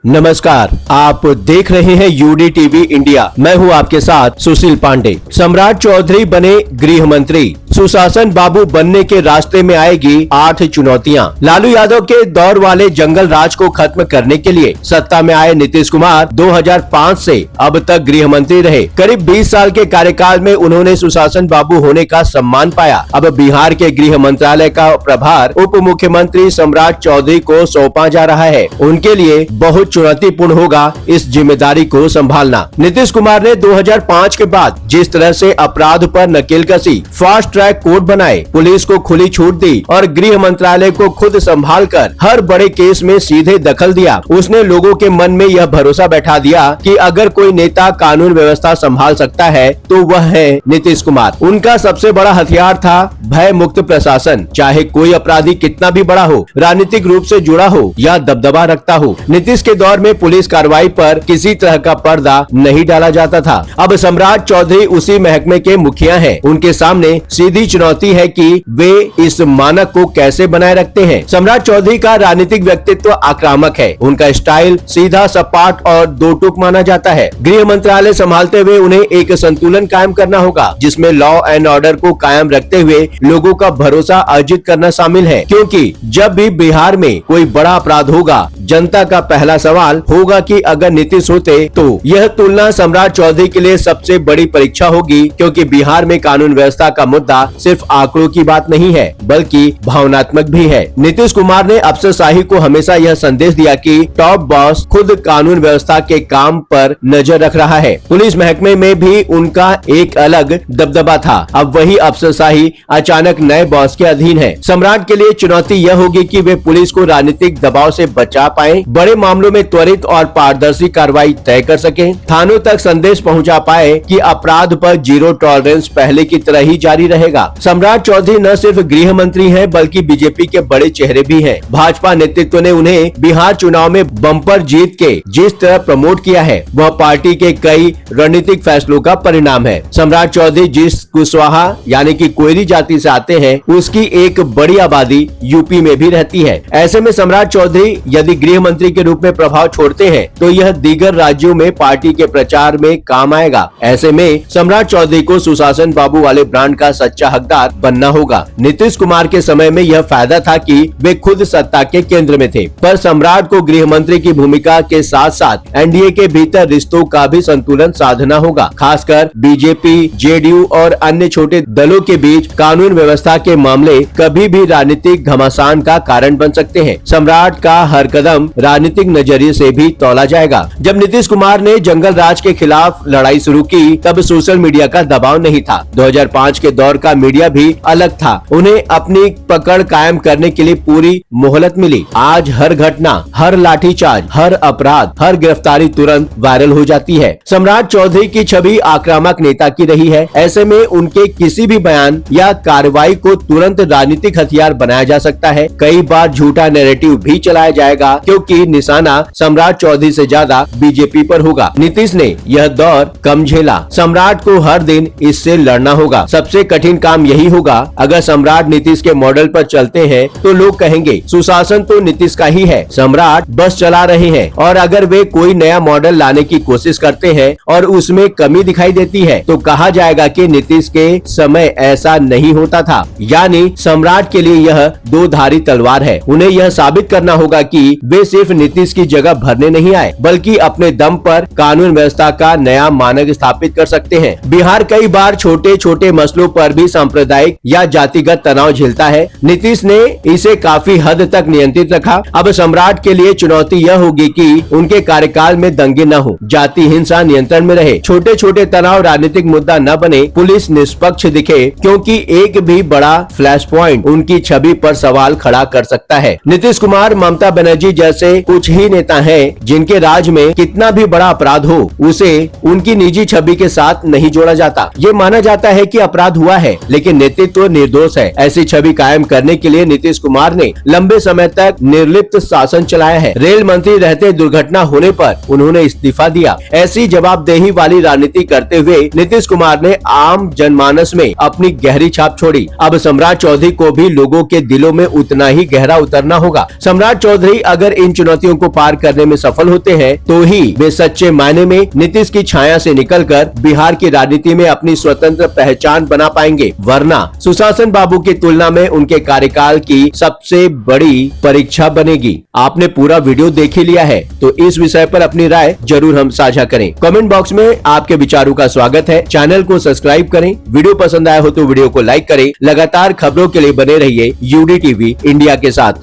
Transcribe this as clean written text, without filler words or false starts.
नमस्कार, आप देख रहे हैं यूडी टीवी इंडिया। मैं हूं आपके साथ सुशील पांडे। सम्राट चौधरी बने गृह मंत्री, सुशासन बाबू बनने के रास्ते में आएगी 8 चुनौतियां। लालू यादव के दौर वाले जंगल राज को खत्म करने के लिए सत्ता में आए नीतीश कुमार 2005 से अब तक गृह मंत्री रहे। करीब 20 साल के कार्यकाल में उन्होंने सुशासन बाबू होने का सम्मान पाया। अब बिहार के गृह मंत्रालय का प्रभार उप मुख्यमंत्री सम्राट चौधरी को सौंपा जा रहा है। उनके लिए बहुत चुनौतीपूर्ण होगा इस जिम्मेदारी को संभालना। नीतीश कुमार ने 2005 के बाद जिस तरह से अपराध पर नकेल कसी, फास्ट ट्रैक कोर्ट बनाए, पुलिस को खुली छूट दी और गृह मंत्रालय को खुद संभालकर हर बड़े केस में सीधे दखल दिया, उसने लोगों के मन में यह भरोसा बैठा दिया कि अगर कोई नेता कानून व्यवस्था संभाल सकता है तो वह है नीतीश कुमार। उनका सबसे बड़ा हथियार था भय मुक्त प्रशासन। चाहे कोई अपराधी कितना भी बड़ा हो, राजनीतिक रूप से जुड़ा हो या दबदबा रखता हो, नीतीश के दौर में पुलिस कार्रवाई पर किसी तरह का पर्दा नहीं डाला जाता था। अब सम्राट चौधरी उसी महकमे के मुखिया हैं। उनके सामने सीधी चुनौती है कि वे इस मानक को कैसे बनाए रखते हैं। सम्राट चौधरी का राजनीतिक व्यक्तित्व आक्रामक है। उनका स्टाइल सीधा, सपाट और दो टूक माना जाता है। गृह मंत्रालय संभालते हुए उन्हें एक संतुलन कायम करना होगा, जिसमें लॉ एंड ऑर्डर को कायम रखते हुए लोगों का भरोसा अर्जित करना शामिल है। क्योंकि जब भी बिहार में कोई बड़ा अपराध होगा, जनता का पहला सवाल होगा कि अगर नीतीश होते तो। यह तुलना सम्राट चौधरी के लिए सबसे बड़ी परीक्षा होगी, क्योंकि बिहार में कानून व्यवस्था का मुद्दा सिर्फ आंकड़ों की बात नहीं है, बल्कि भावनात्मक भी है। नीतीश कुमार ने अफसरशाही को हमेशा यह संदेश दिया कि टॉप बॉस खुद कानून व्यवस्था के काम पर नजर रख रहा है। पुलिस महकमे में भी उनका एक अलग दबदबा था। अब वही अफसरशाही अचानक नए बॉस के अधीन है। सम्राट के लिए चुनौती यह होगी कि वे पुलिस को राजनीतिक दबाव से बचा पाए, बड़े मामलों में त्वरित और पारदर्शी कार्रवाई तय कर सके, थानों तक संदेश पहुंचा पाए कि अपराध पर जीरो टॉलरेंस पहले की तरह ही जारी रहेगा। सम्राट चौधरी न सिर्फ गृह मंत्री हैं, बल्कि बीजेपी के बड़े चेहरे भी हैं। भाजपा नेतृत्व ने उन्हें बिहार चुनाव में बम्पर जीत के जिस तरह प्रमोट किया है, वह पार्टी के कई रणनीतिक फैसलों का परिणाम है। सम्राट चौधरी जिस कुशवाहा यानी कि कोयरी जाति से आते हैं, उसकी एक बड़ी आबादी यूपी में भी रहती है। ऐसे में सम्राट चौधरी यदि गृह मंत्री के रूप में प्रभाव छोड़ते हैं तो यह दीगर राज्यों में पार्टी के प्रचार में काम आएगा। ऐसे में सम्राट चौधरी को सुशासन बाबू वाले ब्रांड का सच्चा हकदार बनना होगा। नीतीश कुमार के समय में यह फायदा था कि वे खुद सत्ता के केंद्र में थे, पर सम्राट को गृह मंत्री की भूमिका के साथ साथ एनडीए के भीतर रिश्तों का भी संतुलन साधना होगा। खासकर बीजेपी, जेडीयू और अन्य छोटे दलों के बीच कानून व्यवस्था के मामले कभी भी राजनीतिक घमासान का कारण बन सकते हैं। सम्राट का हर कदम राजनीतिक नजरिए से भी तौला जाएगा। जब नीतीश कुमार ने जंगल राज के खिलाफ लड़ाई शुरू की, तब सोशल मीडिया का दबाव नहीं था। 2005 के दौर का मीडिया भी अलग था। उन्हें अपनी पकड़ कायम करने के लिए पूरी मोहलत मिली। आज हर घटना, हर लाठीचार्ज, हर अपराध, हर गिरफ्तारी तुरंत वायरल हो जाती है। सम्राट चौधरी की छवि आक्रामक नेता की रही है। ऐसे में उनके किसी भी बयान या कार्रवाई को तुरंत राजनीतिक हथियार बनाया जा सकता है। कई बार झूठा नैरेटिव भी चलाया जाएगा, क्योंकि निशाना सम्राट चौधरी से ज्यादा बीजेपी पर होगा। नीतीश ने यह दौर कम झेला। सम्राट को हर दिन इससे लड़ना होगा। सबसे कठिन काम यही होगा। अगर सम्राट नीतीश के मॉडल पर चलते हैं तो लोग कहेंगे सुशासन तो नीतीश का ही है, सम्राट बस चला रहे हैं। और अगर वे कोई नया मॉडल लाने की कोशिश करते हैं और उसमें कमी दिखाई देती है तो कहा जाएगा कि नीतीश के समय ऐसा नहीं होता था। यानी सम्राट के लिए यह दो धारी तलवार है। उन्हें यह साबित करना होगा कि वे सिर्फ नीतीश की जगह भरने नहीं आए, बल्कि अपने दम पर कानून व्यवस्था का नया मानक स्थापित कर सकते हैं। बिहार कई बार छोटे छोटे मसलों पर भी सांप्रदायिक या जातिगत तनाव झेलता है। नीतीश ने इसे काफी हद तक नियंत्रित रखा। अब सम्राट के लिए चुनौती यह होगी कि उनके कार्यकाल में दंगे न हो, जाति हिंसा नियंत्रण में रहे, छोटे छोटे तनाव राजनीतिक मुद्दा न बने, पुलिस निष्पक्ष दिखे, क्योंकि एक भी बड़ा फ्लैश पॉइंट उनकी छवि पर सवाल खड़ा कर सकता है। नीतीश कुमार, ममता बनर्जी जैसे कुछ ही नेता हैं जिनके राज में कितना भी बड़ा अपराध हो, उसे उनकी निजी छवि के साथ नहीं जोड़ा जाता। ये माना जाता है कि अपराध हुआ है है, लेकिन नेतृत्व निर्दोष है, ऐसी छवि कायम करने के लिए नीतीश कुमार ने लंबे समय तक निर्लिप्त शासन चलाया है। रेल मंत्री रहते दुर्घटना होने पर उन्होंने इस्तीफा दिया। ऐसी जवाबदेही वाली राजनीति करते हुए नीतीश कुमार ने आम जनमानस में अपनी गहरी छाप छोड़ी। अब सम्राट चौधरी को भी लोगों के दिलों में उतना ही गहरा उतरना होगा। सम्राट चौधरी अगर इन चुनौतियों को पार करने में सफल होते हैं तो ही वे सच्चे मायने में नीतीश की छाया से निकलकर बिहार की राजनीति में अपनी स्वतंत्र पहचान बना पाएंगे, वरना सुशासन बाबू की तुलना में उनके कार्यकाल की सबसे बड़ी परीक्षा बनेगी। आपने पूरा वीडियो देख ही लिया है, तो इस विषय पर अपनी राय जरूर हम साझा करें। कमेंट बॉक्स में आपके विचारों का स्वागत है। चैनल को सब्सक्राइब करें। वीडियो पसंद आया हो तो वीडियो को लाइक करें। लगातार खबरों के लिए बने रहिए यूडी टीवी इंडिया के साथ।